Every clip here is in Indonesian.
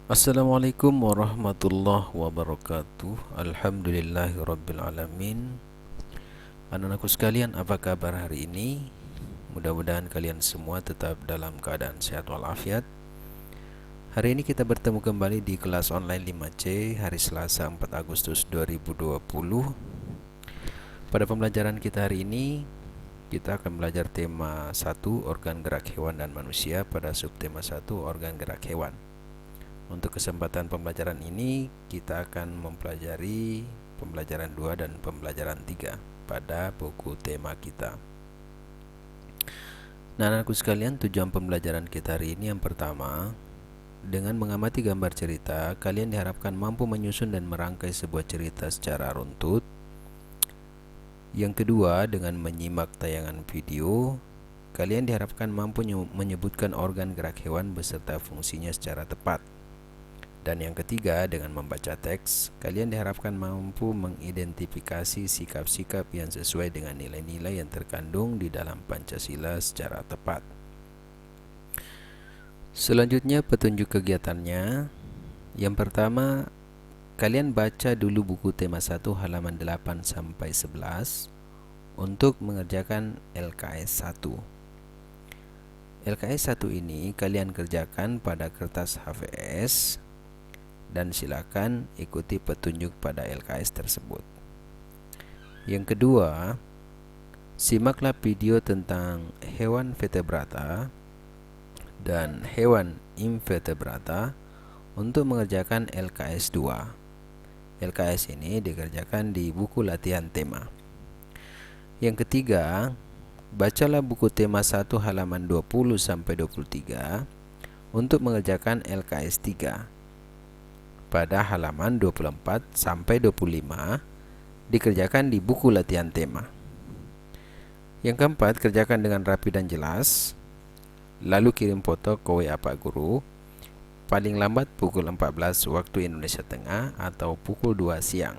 Assalamualaikum warahmatullahi wabarakatuh. Alhamdulillahirrabbilalamin. Anak-anakku sekalian, apa kabar hari ini? Mudah-mudahan kalian semua tetap dalam keadaan sehat walafiat. Hari ini kita bertemu kembali di kelas online 5C hari Selasa 4 Agustus 2020. Pada pembelajaran kita hari ini, kita akan belajar tema 1 organ gerak hewan dan manusia pada subtema 1 organ gerak hewan. Untuk kesempatan pembelajaran ini kita akan mempelajari pembelajaran 2 dan pembelajaran 3 pada buku tema kita. Nah, anakku sekalian, tujuan pembelajaran kita hari ini yang pertama, dengan mengamati gambar cerita, kalian diharapkan mampu menyusun dan merangkai sebuah cerita secara runtut. Yang kedua, dengan menyimak tayangan video, kalian diharapkan mampu menyebutkan organ gerak hewan beserta fungsinya secara tepat. Dan yang ketiga, dengan membaca teks, kalian diharapkan mampu mengidentifikasi sikap-sikap yang sesuai dengan nilai-nilai yang terkandung di dalam Pancasila secara tepat. Selanjutnya, petunjuk kegiatannya. Yang pertama, kalian baca dulu buku tema 1 halaman 8 sampai 11 untuk mengerjakan LKS 1. LKS 1 ini kalian kerjakan pada kertas HVS dan silakan ikuti petunjuk pada LKS tersebut. Yang kedua, simaklah video tentang hewan vertebrata dan hewan invertebrata untuk mengerjakan LKS 2. LKS ini dikerjakan di buku latihan tema. Yang ketiga, bacalah buku tema 1 halaman 20 sampai 23 untuk mengerjakan LKS 3. Pada halaman 24 sampai 25 dikerjakan di buku latihan tema. Yang keempat, kerjakan dengan rapi dan jelas, lalu kirim foto ke WA Pak Guru paling lambat pukul 14 waktu Indonesia Tengah atau pukul 2 siang.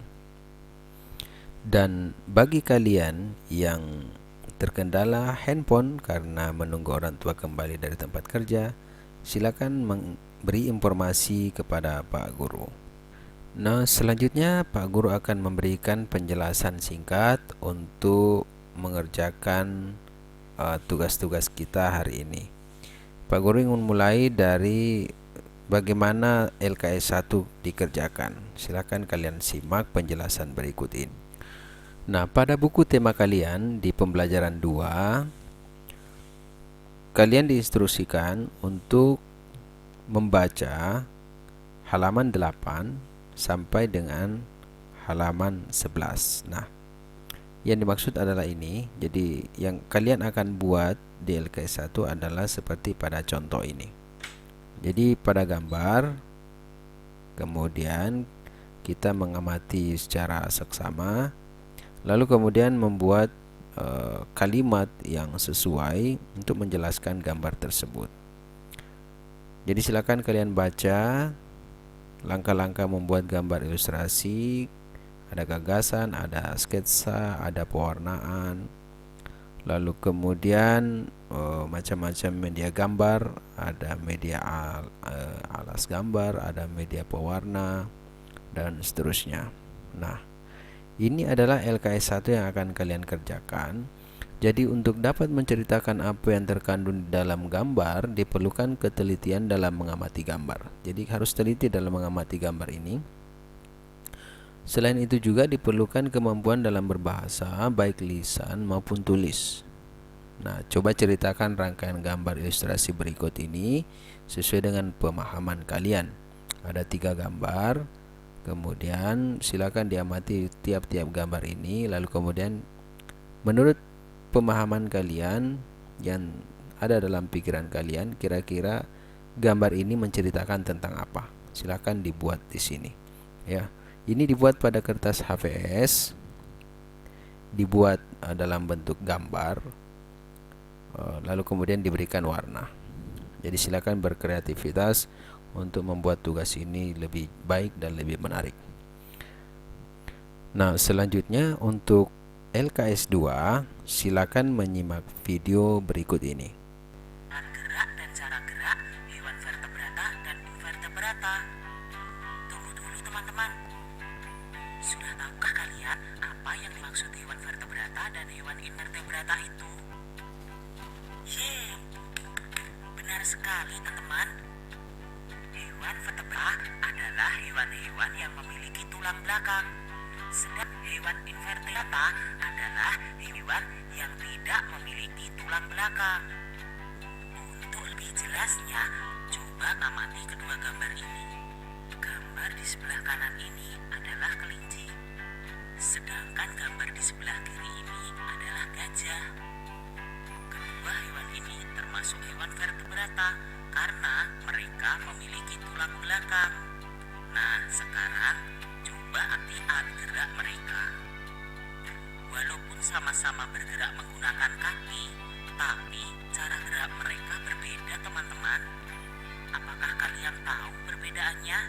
Dan bagi kalian yang terkendala handphone karena menunggu orang tua kembali dari tempat kerja, silakan beri informasi kepada Pak Guru. Nah, selanjutnya Pak Guru akan memberikan penjelasan singkat untuk mengerjakan tugas-tugas kita hari ini. Pak Guru ingin mulai dari bagaimana LKS 1 dikerjakan. Silakan kalian simak penjelasan berikut ini. Nah, pada buku tema kalian di pembelajaran 2, kalian diinstruksikan untuk membaca halaman 8 sampai dengan halaman 11. Nah, yang dimaksud adalah ini. Jadi yang kalian akan buat di LKS 1 adalah seperti pada contoh ini. Jadi pada gambar, kemudian kita mengamati secara seksama, lalu kemudian membuat kalimat yang sesuai untuk menjelaskan gambar tersebut. Jadi silakan kalian baca langkah-langkah membuat gambar ilustrasi, ada gagasan, ada sketsa, ada pewarnaan, lalu kemudian macam-macam media gambar, ada media alas gambar, ada media pewarna, dan seterusnya. Nah, ini adalah LKS 1 yang akan kalian kerjakan. Jadi untuk dapat menceritakan apa yang terkandung di dalam gambar, diperlukan ketelitian dalam mengamati gambar. Jadi harus teliti dalam mengamati gambar ini. Selain itu juga diperlukan kemampuan dalam berbahasa, baik lisan maupun tulis. Nah, coba ceritakan rangkaian gambar ilustrasi berikut ini sesuai dengan pemahaman kalian. Ada 3 gambar, kemudian silakan diamati tiap-tiap gambar ini, lalu kemudian menurut pemahaman kalian yang ada dalam pikiran kalian, kira-kira gambar ini menceritakan tentang apa? Silakan dibuat di sini. Ya, ini dibuat pada kertas HVS, dibuat dalam bentuk gambar, lalu kemudian diberikan warna. Jadi silakan berkreativitas untuk membuat tugas ini lebih baik dan lebih menarik. Nah, selanjutnya untuk LKS 2, silakan menyimak video berikut ini. Gerak dan cara gerak hewan vertebrata dan invertebrata. teman-teman. Sudah tahukah kalian apa yang dimaksud hewan vertebrata dan hewan invertebrata itu? Yeay, benar sekali teman-teman. Hewan vertebrata adalah hewan-hewan yang memiliki tulang belakang. Sedang hewan invertebrata adalah hewan yang tidak memiliki tulang belakang. Untuk lebih jelasnya, coba amati kedua gambar ini. Gambar di sebelah kanan ini adalah kelinci, sedangkan gambar di sebelah kiri ini adalah gajah. Kedua hewan ini termasuk hewan vertebrata karena mereka memiliki tulang belakang. Nah, sekarang coba lihat gerak mereka. Walaupun sama-sama bergerak menggunakan kaki, tapi cara gerak mereka berbeda, teman-teman. Apakah kalian tahu perbedaannya?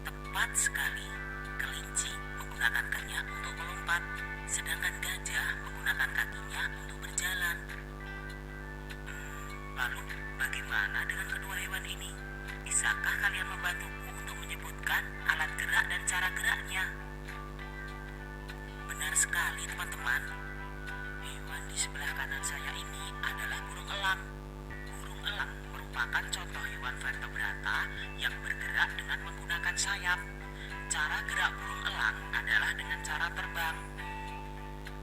Tepat sekali, kelinci menggunakan kakinya untuk melompat, sedangkan gajah menggunakan kakinya untuk berjalan. Lalu, bagaimana dengan kedua hewan ini? Bisakah kalian membantuku untuk menyebutkan alat gerak dan cara geraknya? Benar sekali, teman-teman. Hewan di sebelah kanan saya ini adalah burung elang. Burung elang merupakan contoh hewan vertebrata yang bergerak dengan menggunakan sayap. Cara gerak burung elang adalah dengan cara terbang.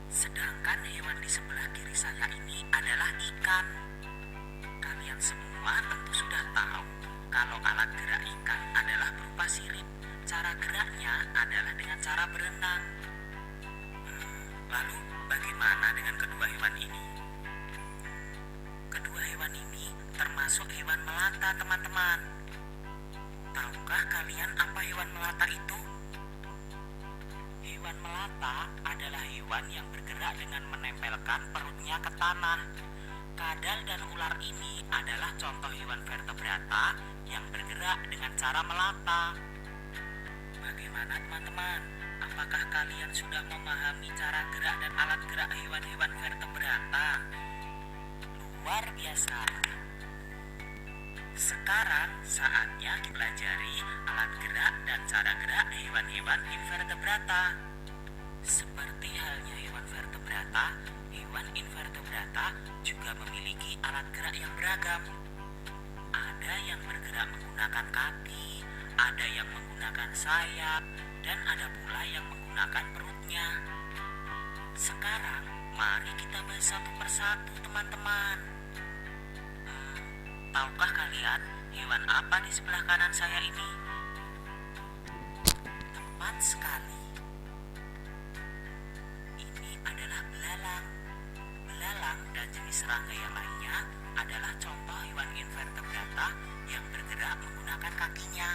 Sedangkan hewan di sebelah kiri saya ini adalah ikan. Kalian semua tentu sudah tahu kalau alat gerak ikan adalah berupa sirip. Cara geraknya adalah dengan cara berenang. Lalu bagaimana dengan kedua hewan ini? Kedua hewan ini termasuk hewan melata, teman-teman. Tahukah kalian apa hewan melata itu? Hewan melata adalah hewan yang bergerak dengan menempelkan perutnya ke tanah. Kadal dan ular ini adalah contoh hewan vertebrata yang bergerak dengan cara melata. Bagaimana teman-teman? Apakah kalian sudah memahami cara gerak dan alat gerak hewan-hewan vertebrata? Luar biasa. Sekarang saatnya dipelajari alat gerak dan cara gerak hewan-hewan invertebrata. Seperti halnya hewan vertebrata, hewan invertebrata juga memiliki alat gerak yang beragam. Ada yang bergerak menggunakan kaki, ada yang menggunakan sayap, dan ada pula yang menggunakan perutnya. Sekarang, mari kita bahas satu persatu, teman-teman. Tahukah kalian hewan apa di sebelah kanan saya ini? Tepat sekali. Ini adalah belalang. Belalang dan jenis serangga yang lainnya adalah contoh hewan invertebrata yang bergerak menggunakan kakinya.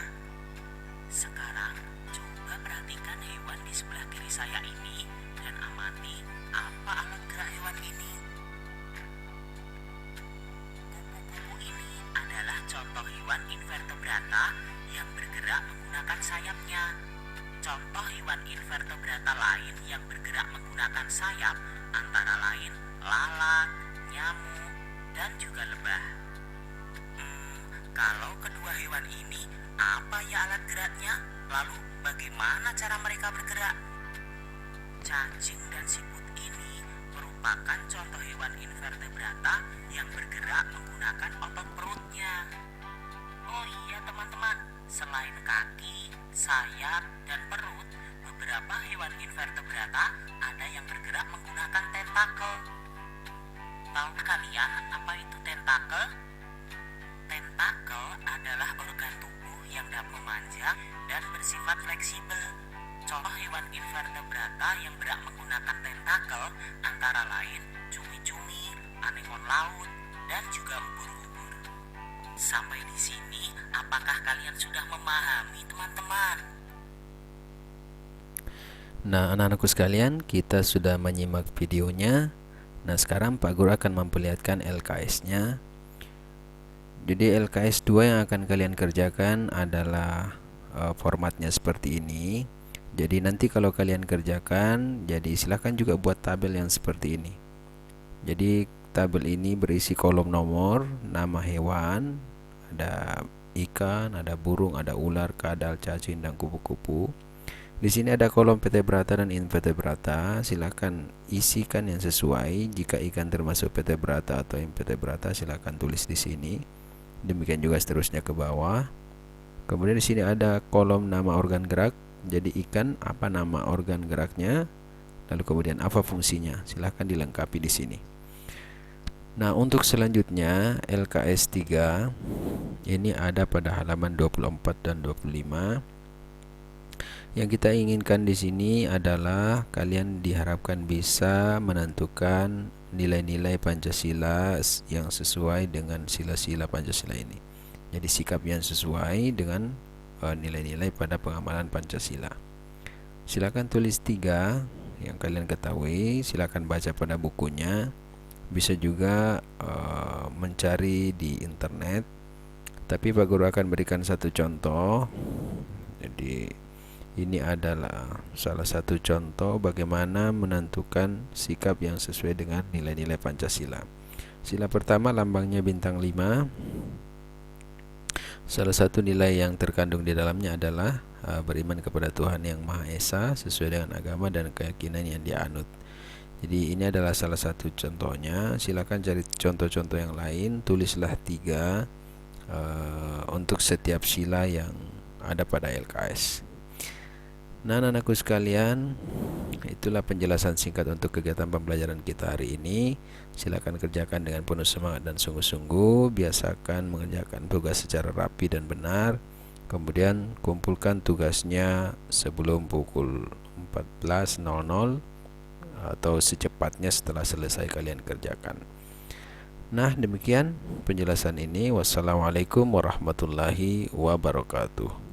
Sekarang, coba perhatikan hewan di sebelah kiri saya ini dan amati apa alat gerak hewan ini. Kupu-kupu ini adalah contoh hewan invertebrata yang bergerak menggunakan sayapnya. Contoh hewan invertebrata lain yang bergerak menggunakan sayap antara lain lalat, nyamuk, dan juga lebah. Kalau kedua hewan ini, apa ya alat geraknya? Lalu bagaimana cara mereka bergerak? Cacing dan siput ini merupakan contoh hewan invertebrata yang bergerak menggunakan otot perutnya. Oh iya teman-teman, selain kaki, sayap, dan perut, beberapa hewan invertebrata ada yang bergerak menggunakan tentakel. Tahu kalian apa itu tentakel? Tentakel adalah organ tubuh yang dapat memanjang dan bersifat fleksibel. Contoh hewan invertebrata yang bergerak menggunakan tentakel antara lain cumi-cumi, anemon laut, dan juga ubur-ubur. Sampai di sini, apakah kalian sudah memahami, teman-teman? Nah, anak-anakku sekalian, kita sudah menyimak videonya. Nah, sekarang Pak Guru akan memperlihatkan LKS-nya. Jadi LKS 2 yang akan kalian kerjakan adalah formatnya seperti ini. Jadi nanti kalau kalian kerjakan, jadi silahkan juga buat tabel yang seperti ini. Jadi tabel ini berisi kolom nomor, nama hewan, ada ikan, ada burung, ada ular, kadal, cacing, dan kupu-kupu. Di sini ada kolom vertebrata dan invertebrata. Silakan isikan yang sesuai. Jika ikan termasuk vertebrata atau invertebrata, silakan tulis di sini. Demikian juga seterusnya ke bawah. Kemudian di sini ada kolom nama organ gerak. Jadi ikan, apa nama organ geraknya? Lalu kemudian apa fungsinya? Silahkan dilengkapi di sini. Nah, untuk selanjutnya LKS 3 ini ada pada halaman 24 dan 25. Yang kita inginkan di sini adalah kalian diharapkan bisa menentukan nilai-nilai Pancasila yang sesuai dengan sila-sila Pancasila ini. Jadi sikap yang sesuai dengan nilai-nilai pada pengamalan Pancasila. Silakan tulis 3 yang kalian ketahui, silakan baca pada bukunya. Bisa juga mencari di internet. Tapi Pak Guru akan berikan satu contoh. Jadi ini adalah salah satu contoh bagaimana menentukan sikap yang sesuai dengan nilai-nilai Pancasila. Sila pertama lambangnya bintang 5. Salah satu nilai yang terkandung di dalamnya adalah beriman kepada Tuhan Yang Maha Esa sesuai dengan agama dan keyakinan yang dianut. Jadi ini adalah salah satu contohnya. Silakan cari contoh-contoh yang lain. Tulislah 3 untuk setiap sila yang ada pada LKS. Nah, anak-anakku sekalian, itulah penjelasan singkat untuk kegiatan pembelajaran kita hari ini. Silakan kerjakan dengan penuh semangat dan sungguh-sungguh. Biasakan mengerjakan tugas secara rapi dan benar. Kemudian kumpulkan tugasnya sebelum pukul 14.00 atau secepatnya setelah selesai kalian kerjakan. Nah, demikian penjelasan ini. Wassalamualaikum warahmatullahi wabarakatuh.